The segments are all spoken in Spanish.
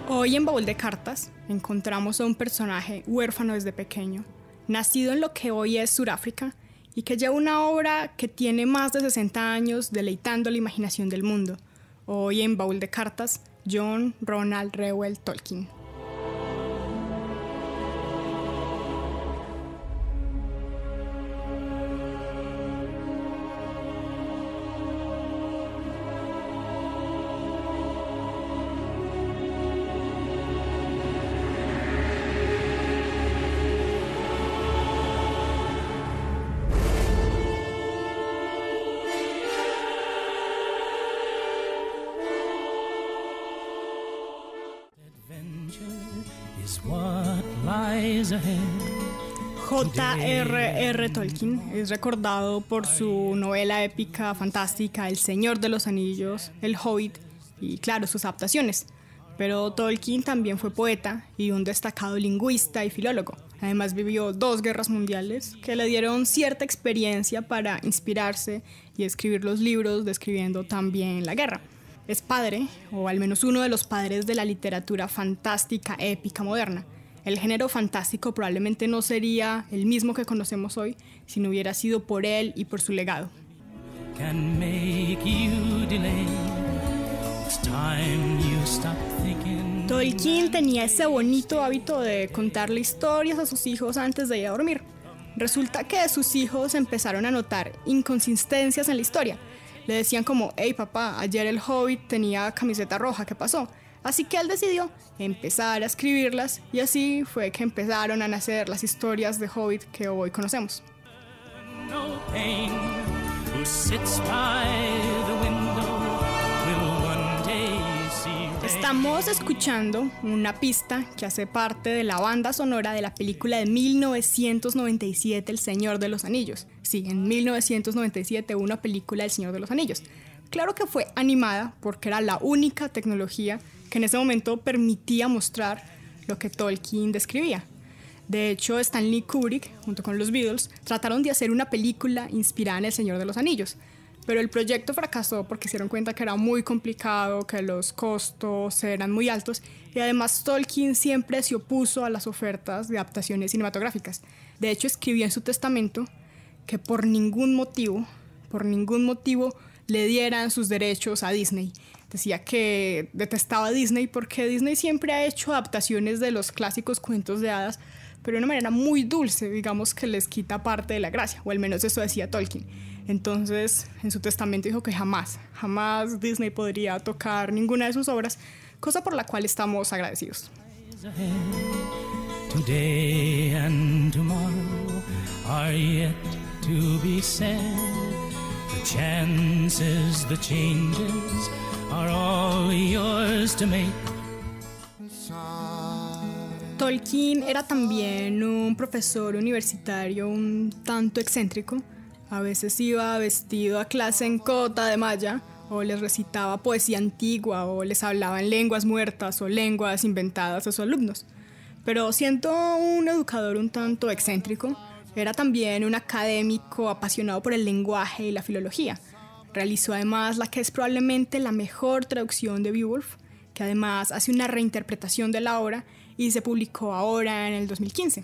Hoy en Baúl de Cartas encontramos a un personaje huérfano desde pequeño, nacido en lo que hoy es Sudáfrica y que lleva una obra que tiene más de 60 años deleitando la imaginación del mundo. Hoy en Baúl de Cartas, John Ronald Reuel Tolkien. J.R.R. Tolkien es recordado por su novela épica fantástica El Señor de los Anillos, El Hobbit y, claro, sus adaptaciones. Pero Tolkien también fue poeta y un destacado lingüista y filólogo. Además vivió 2 guerras mundiales que le dieron cierta experiencia para inspirarse y escribir los libros describiendo también la guerra. Es padre, o al menos uno de los padres de la literatura fantástica épica moderna. El género fantástico probablemente no sería el mismo que conocemos hoy si no hubiera sido por él y por su legado. Tolkien tenía ese bonito hábito de contarle historias a sus hijos antes de ir a dormir. Resulta que sus hijos empezaron a notar inconsistencias en la historia. Le decían como, hey papá, ayer el Hobbit tenía camiseta roja, ¿qué pasó? Así que él decidió empezar a escribirlas y así fue que empezaron a nacer las historias de Hobbit que hoy conocemos. Estamos escuchando una pista que hace parte de la banda sonora de la película de 1997, El Señor de los Anillos. Sí, en 1997 hubo una película del Señor de los Anillos. Claro que fue animada porque era la única tecnología que en ese momento permitía mostrar lo que Tolkien describía. De hecho, Stanley Kubrick, junto con los Beatles, trataron de hacer una película inspirada en El Señor de los Anillos, pero el proyecto fracasó porque se dieron cuenta que era muy complicado, que los costos eran muy altos y además Tolkien siempre se opuso a las ofertas de adaptaciones cinematográficas. De hecho, escribió en su testamento que por ningún motivo le dieran sus derechos a Disney. Decía que detestaba a Disney porque Disney siempre ha hecho adaptaciones de los clásicos cuentos de hadas, pero de una manera muy dulce, digamos que les quita parte de la gracia, o al menos eso decía Tolkien. Entonces, en su testamento dijo que jamás Disney podría tocar ninguna de sus obras, cosa por la cual estamos agradecidos. Today and tomorrow are yet to be said. The chances, the changes are all yours to make. Tolkien era también un profesor universitario un tanto excéntrico. A veces iba vestido a clase en cota de malla, o les recitaba poesía antigua, o les hablaba en lenguas muertas o lenguas inventadas a sus alumnos. Pero siendo un educador un tanto excéntrico, era también un académico apasionado por el lenguaje y la filología. Realizó además la que es probablemente la mejor traducción de Beowulf, que además hace una reinterpretación de la obra y se publicó ahora en el 2015.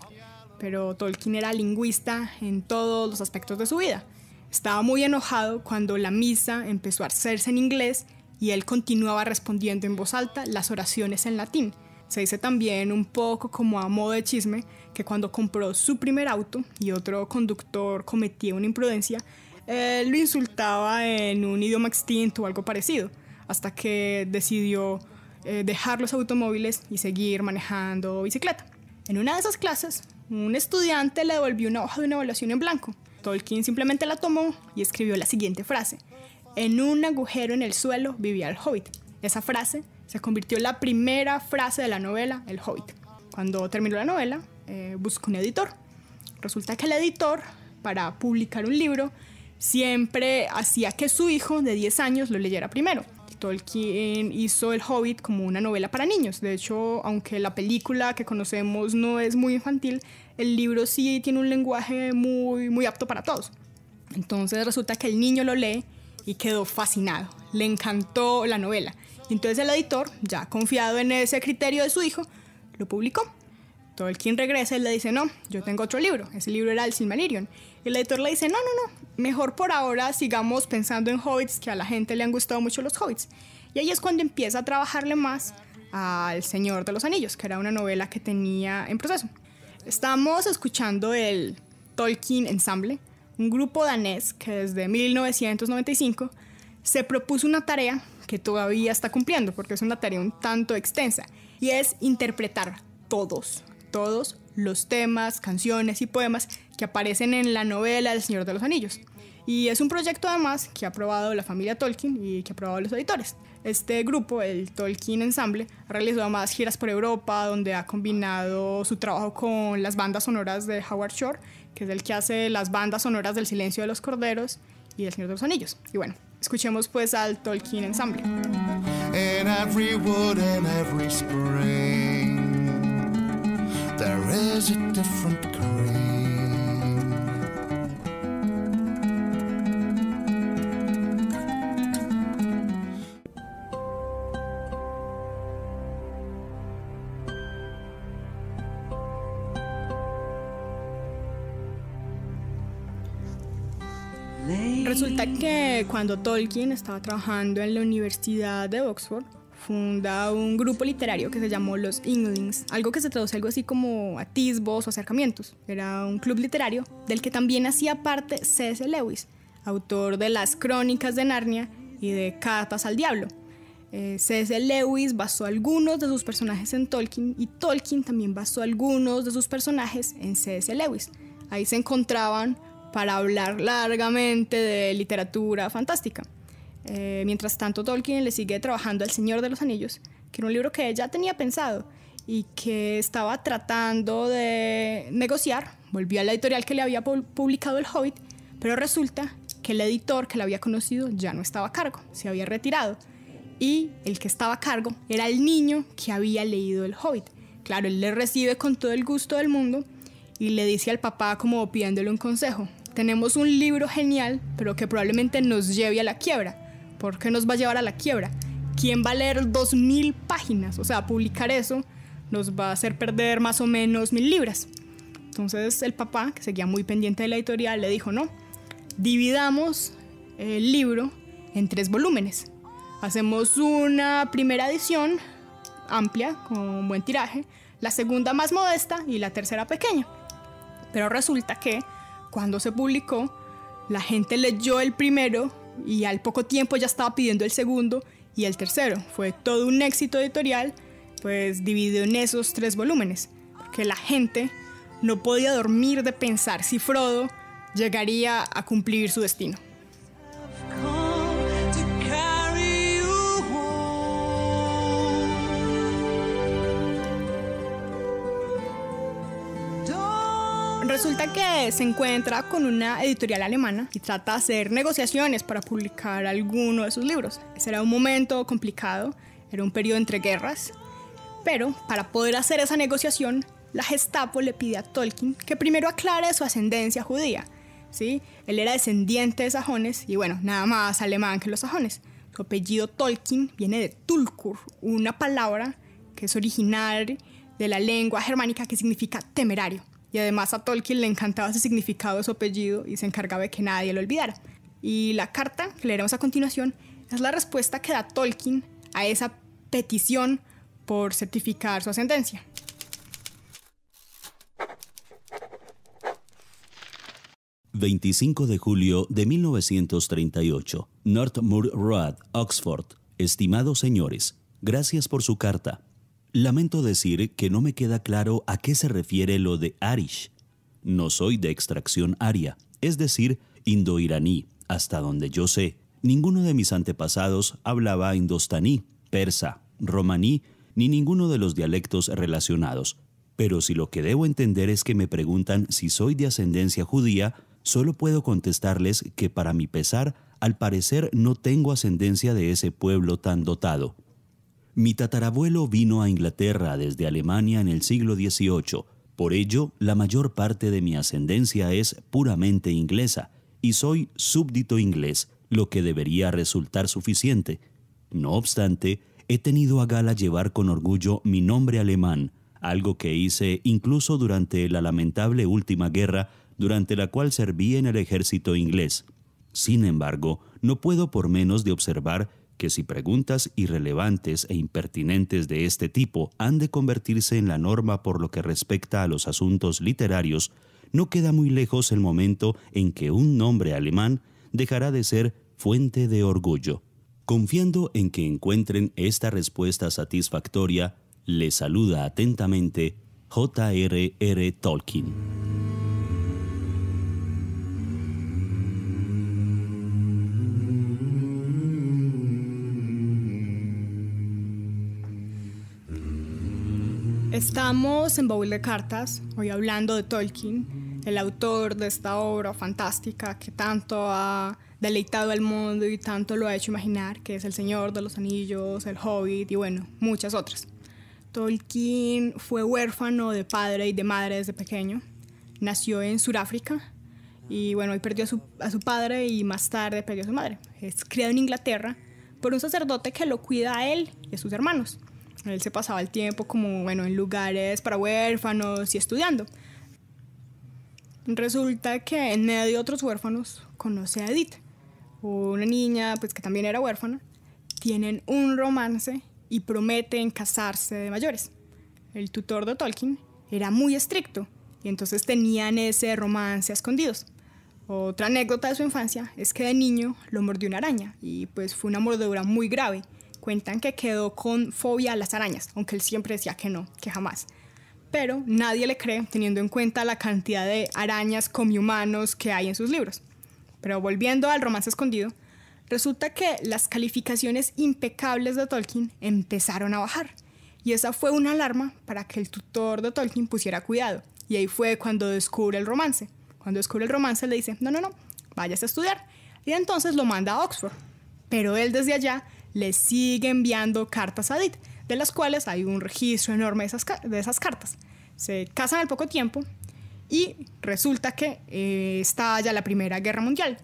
Pero Tolkien era lingüista en todos los aspectos de su vida. Estaba muy enojado cuando la misa empezó a hacerse en inglés y él continuaba respondiendo en voz alta las oraciones en latín. Se dice también, un poco como a modo de chisme, que cuando compró su primer auto y otro conductor cometía una imprudencia, él lo insultaba en un idioma extinto o algo parecido, hasta que decidió dejar los automóviles y seguir manejando bicicleta. En una de esas clases, un estudiante le devolvió una hoja de una evaluación en blanco. Tolkien simplemente la tomó y escribió la siguiente frase: en un agujero en el suelo vivía el Hobbit. Esa frase se convirtió en la primera frase de la novela El Hobbit. Cuando terminó la novela, buscó un editor. Resulta que el editor, para publicar un libro, siempre hacía que su hijo de 10 años lo leyera primero. Tolkien hizo El Hobbit como una novela para niños. De hecho, aunque la película que conocemos no es muy infantil, el libro sí tiene un lenguaje muy apto para todos. Entonces resulta que el niño lo lee y quedó fascinado. Le encantó la novela Y entonces el editor, ya confiado en ese criterio de su hijo, lo publicó. Tolkien regresa y le dice, no, yo tengo otro libro. Ese libro era el Silmarillion. Y el editor le dice, no, mejor por ahora sigamos pensando en hobbits, que a la gente le han gustado mucho los hobbits. Y ahí es cuando empieza a trabajarle más al Señor de los Anillos, que era una novela que tenía en proceso. Estamos escuchando el Tolkien Ensemble, un grupo danés que desde 1995 se propuso una tarea que todavía está cumpliendo, porque es una tarea un tanto extensa, y es interpretar todos los temas, canciones y poemas que aparecen en la novela del Señor de los Anillos. Y es un proyecto además que ha aprobado la familia Tolkien y que ha aprobado los editores. Este grupo, el Tolkien Ensemble, ha realizado más giras por Europa, donde ha combinado su trabajo con las bandas sonoras de Howard Shore, que es el que hace las bandas sonoras del Silencio de los Corderos y del Señor de los Anillos. Y bueno, escuchemos pues al Tolkien Ensemble. In every wood, in every spring, there is a different green. Resulta que cuando Tolkien estaba trabajando en la Universidad de Oxford, funda un grupo literario que se llamó los Inklings, algo que se traduce algo así como atisbos o acercamientos. Era un club literario del que también hacía parte C.S. Lewis, autor de las Crónicas de Narnia y de Cartas al Diablo. C.S. Lewis basó algunos de sus personajes en Tolkien y Tolkien también basó algunos de sus personajes en C.S. Lewis. Ahí se encontraban para hablar largamente de literatura fantástica. Mientras tanto, Tolkien le sigue trabajando al Señor de los Anillos, que era un libro que ya tenía pensado y que estaba tratando de negociar. Volvió a la editorial que le había publicado El Hobbit, pero resulta que el editor que le había conocido ya no estaba a cargo, se había retirado. Y el que estaba a cargo era el niño que había leído El Hobbit. Claro, él le recibe con todo el gusto del mundo y le dice al papá como pidiéndole un consejo. Tenemos un libro genial, pero que probablemente nos lleve a la quiebra. ¿Por qué nos va a llevar a la quiebra? ¿Quién va a leer 2000 páginas? O sea, publicar eso nos va a hacer perder más o menos 1000 libras. Entonces el papá, que seguía muy pendiente de la editorial, le dijo, no, dividamos el libro en 3 volúmenes. Hacemos una primera edición amplia, con un buen tiraje, la segunda más modesta y la tercera pequeña. Pero resulta que cuando se publicó, la gente leyó el primero y al poco tiempo ya estaba pidiendo el segundo y el tercero. Fue todo un éxito editorial, pues dividido en esos 3 volúmenes, porque la gente no podía dormir de pensar si Frodo llegaría a cumplir su destino. Resulta que se encuentra con una editorial alemana y trata de hacer negociaciones para publicar alguno de sus libros. Ese era un momento complicado, era un periodo entre guerras, pero para poder hacer esa negociación, la Gestapo le pide a Tolkien que primero aclare su ascendencia judía, ¿sí? Él era descendiente de sajones y bueno, nada más alemán que los sajones. Su apellido Tolkien viene de Tulkur, una palabra que es original de la lengua germánica que significa temerario. Y además a Tolkien le encantaba ese significado de su apellido y se encargaba de que nadie lo olvidara. Y la carta que leeremos a continuación es la respuesta que da Tolkien a esa petición por certificar su ascendencia. «25 de julio de 1938, Northmoor Road, Oxford. Estimados señores, gracias por su carta. Lamento decir que no me queda claro a qué se refiere lo de Arish. No soy de extracción aria, es decir, indo-iraní. Hasta donde yo sé, ninguno de mis antepasados hablaba indostaní, persa, romaní, ni ninguno de los dialectos relacionados. Pero si lo que debo entender es que me preguntan si soy de ascendencia judía, solo puedo contestarles que para mi pesar, al parecer no tengo ascendencia de ese pueblo tan dotado. Mi tatarabuelo vino a Inglaterra desde Alemania en el siglo XVIII. Por ello, la mayor parte de mi ascendencia es puramente inglesa y soy súbdito inglés, lo que debería resultar suficiente. No obstante, He tenido a gala llevar con orgullo mi nombre alemán, algo que hice incluso durante la lamentable última guerra, durante la cual serví en el ejército inglés. Sin embargo, no puedo por menos de observar que si preguntas irrelevantes e impertinentes de este tipo han de convertirse en la norma por lo que respecta a los asuntos literarios, no queda muy lejos el momento en que un nombre alemán dejará de ser fuente de orgullo. Confiando en que encuentren esta respuesta satisfactoria, les saluda atentamente J.R.R. Tolkien. Estamos en Baúl de Cartas, hoy hablando de Tolkien, el autor de esta obra fantástica que tanto ha deleitado al mundo y tanto lo ha hecho imaginar, que es El Señor de los Anillos, El Hobbit y bueno, muchas otras. Tolkien fue huérfano de padre y de madre desde pequeño. Nació en Sudáfrica y bueno, hoy perdió a su padre y más tarde perdió a su madre. Es criado en Inglaterra por un sacerdote que lo cuida a él y a sus hermanos. Él se pasaba el tiempo como, bueno, en lugares para huérfanos y estudiando. Resulta que en medio de otros huérfanos conoce a Edith, una niña pues, que también era huérfana. Tienen un romance y prometen casarse de mayores. El tutor de Tolkien era muy estricto y entonces tenían ese romance a escondidos. Otra anécdota de su infancia es que de niño lo mordió una araña y pues fue una mordedura muy grave. Cuentan que quedó con fobia a las arañas, aunque él siempre decía que no, que jamás. Pero nadie le cree, teniendo en cuenta la cantidad de arañas come-humanos que hay en sus libros. Pero volviendo al romance escondido, resulta que las calificaciones impecables de Tolkien empezaron a bajar. Y esa fue una alarma para que el tutor de Tolkien pusiera cuidado. Y ahí fue cuando descubre el romance. Cuando descubre el romance le dice, no, váyase a estudiar. Y entonces lo manda a Oxford. Pero él desde allá le sigue enviando cartas a Edith, de las cuales hay un registro enorme de esas cartas. Se casan al poco tiempo y resulta que estalla la Primera Guerra Mundial.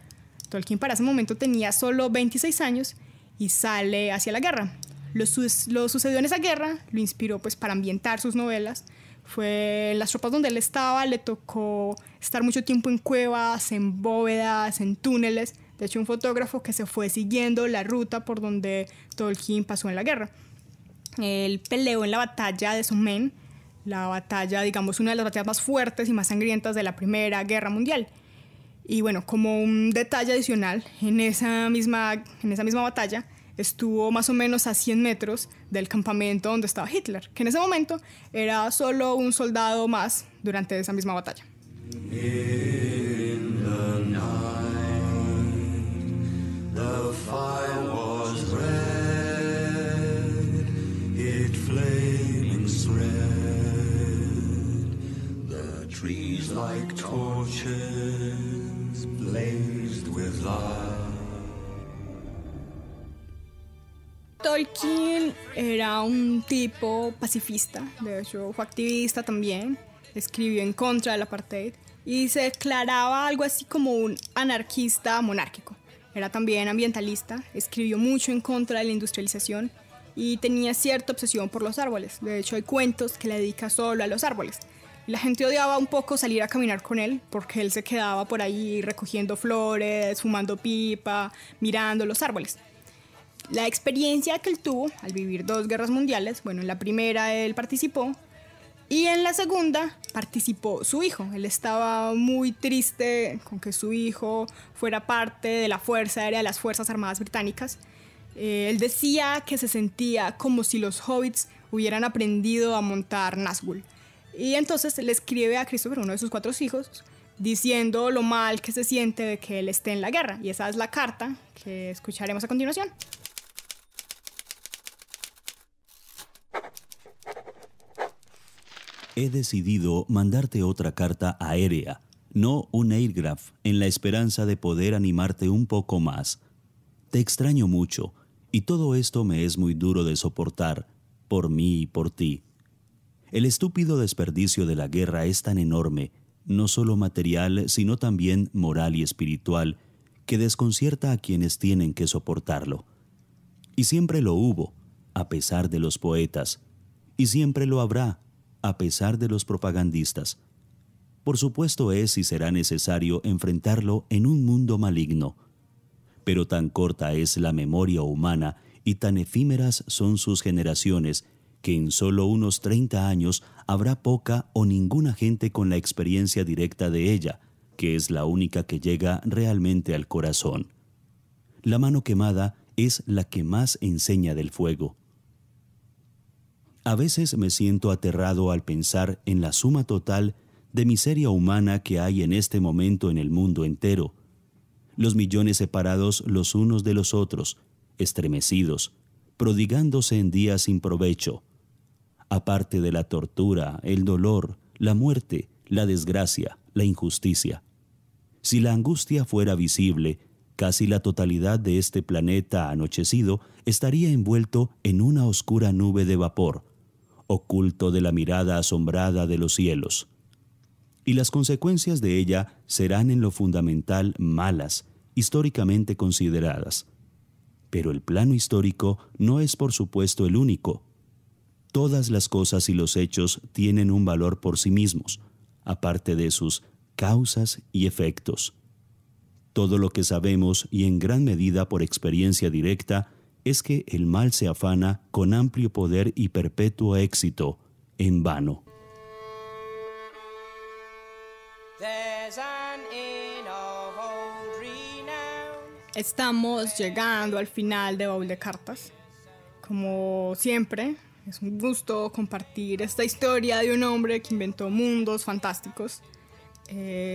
Tolkien para ese momento tenía solo 26 años y sale hacia la guerra. Lo sucedió en esa guerra, lo inspiró pues, para ambientar sus novelas. Fue en las tropas donde él estaba, le tocó estar mucho tiempo en cuevas, en bóvedas, en túneles. De hecho, un fotógrafo que se fue siguiendo la ruta por donde Tolkien pasó en la guerra. Él peleó en la batalla de Somme, la batalla, digamos, una de las batallas más fuertes y más sangrientas de la Primera Guerra Mundial. Y bueno, como un detalle adicional, en esa misma batalla estuvo más o menos a 100 metros del campamento donde estaba Hitler, que en ese momento era solo un soldado más durante esa misma batalla. The fire was red, it flaming spread, the trees like torches blazed with light. Tolkien era un tipo pacifista, de hecho fue activista también, escribió en contra del apartheid y se declaraba algo así como un anarquista monárquico. Era también ambientalista, escribió mucho en contra de la industrialización y tenía cierta obsesión por los árboles. De hecho, hay cuentos que le dedica solo a los árboles. La gente odiaba un poco salir a caminar con él porque él se quedaba por ahí recogiendo flores, fumando pipa, mirando los árboles. La experiencia que él tuvo al vivir 2 guerras mundiales, bueno, en la primera él participó y en la segunda participó su hijo. Él estaba muy triste con que su hijo fuera parte de la Fuerza Aérea de las Fuerzas Armadas Británicas. Él decía que se sentía como si los hobbits hubieran aprendido a montar Nazgûl. Y entonces le escribe a Christopher, uno de sus 4 hijos, diciendo lo mal que se siente de que él esté en la guerra. Y esa es la carta que escucharemos a continuación. He decidido mandarte otra carta aérea, no un aircraft, en la esperanza de poder animarte un poco más. Te extraño mucho, y todo esto me es muy duro de soportar, por mí y por ti. El estúpido desperdicio de la guerra es tan enorme, no solo material, sino también moral y espiritual, que desconcierta a quienes tienen que soportarlo. Y siempre lo hubo, a pesar de los poetas, y siempre lo habrá, a pesar de los propagandistas. Por supuesto es y será necesario enfrentarlo en un mundo maligno. Pero tan corta es la memoria humana y tan efímeras son sus generaciones que en solo unos 30 años habrá poca o ninguna gente con la experiencia directa de ella, que es la única que llega realmente al corazón. La mano quemada es la que más enseña del fuego. A veces me siento aterrado al pensar en la suma total de miseria humana que hay en este momento en el mundo entero. Los millones separados los unos de los otros, estremecidos, prodigándose en días sin provecho. Aparte de la tortura, el dolor, la muerte, la desgracia, la injusticia. Si la angustia fuera visible, casi la totalidad de este planeta anochecido estaría envuelto en una oscura nube de vapor, oculto de la mirada asombrada de los cielos. Y las consecuencias de ella serán en lo fundamental malas, históricamente consideradas. Pero el plano histórico no es por supuesto el único. Todas las cosas y los hechos tienen un valor por sí mismos, aparte de sus causas y efectos. Todo lo que sabemos, y en gran medida por experiencia directa, es que el mal se afana con amplio poder y perpetuo éxito, en vano. Estamos llegando al final de Baúl de Cartas. Como siempre, es un gusto compartir esta historia de un hombre que inventó mundos fantásticos.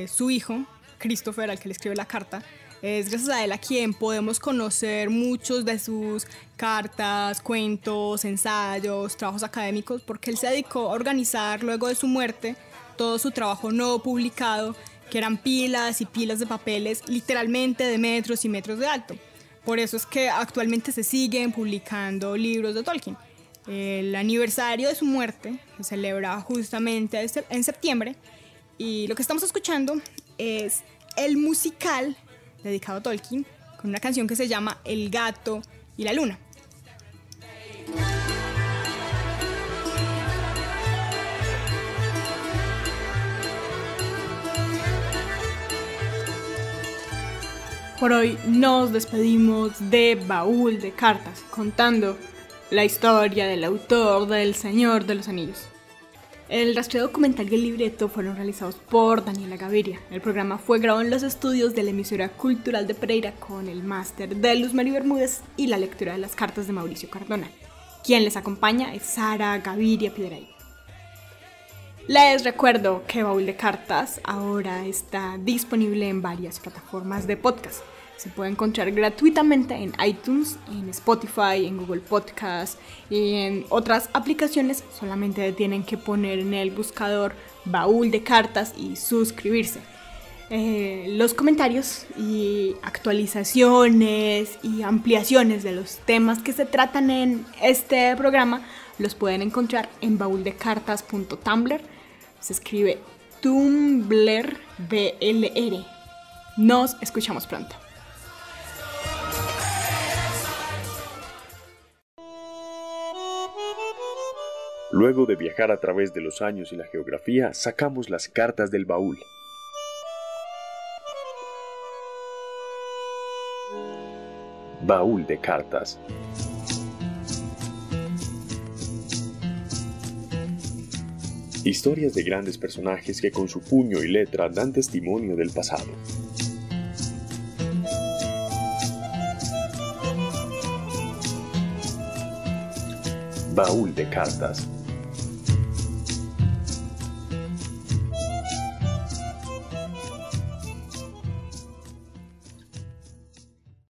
Su hijo, Christopher, al que le escribe la carta, es gracias a él a quien podemos conocer muchos de sus cartas, cuentos, ensayos, trabajos académicos, porque él se dedicó a organizar luego de su muerte todo su trabajo no publicado, que eran pilas y pilas de papeles, literalmente de metros y metros de alto. Por eso es que actualmente se siguen publicando libros de Tolkien. El aniversario de su muerte se celebra justamente en septiembre, y lo que estamos escuchando es el musical dedicado a Tolkien, con una canción que se llama El gato y la luna. Por hoy nos despedimos de Baúl de Cartas, contando la historia del autor del Señor de los Anillos. El rastreo documental y el libreto fueron realizados por Daniela Gaviria. El programa fue grabado en los estudios de la emisora cultural de Pereira con el máster de Luz Mary Bermúdez y la lectura de las cartas de Mauricio Cardona. Quien les acompaña es Sara Gaviria Piedray. Les recuerdo que Baúl de Cartas ahora está disponible en varias plataformas de podcast. Se puede encontrar gratuitamente en iTunes, en Spotify, en Google Podcast y en otras aplicaciones. Solamente tienen que poner en el buscador Baúl de Cartas y suscribirse. Los comentarios y actualizaciones y ampliaciones de los temas que se tratan en este programa los pueden encontrar en bauldecartas.tumblr. Se escribe Tumblr BLR. Nos escuchamos pronto. Luego de viajar a través de los años y la geografía, sacamos las cartas del baúl. Baúl de Cartas. Historias de grandes personajes que con su puño y letra dan testimonio del pasado. Baúl de Cartas.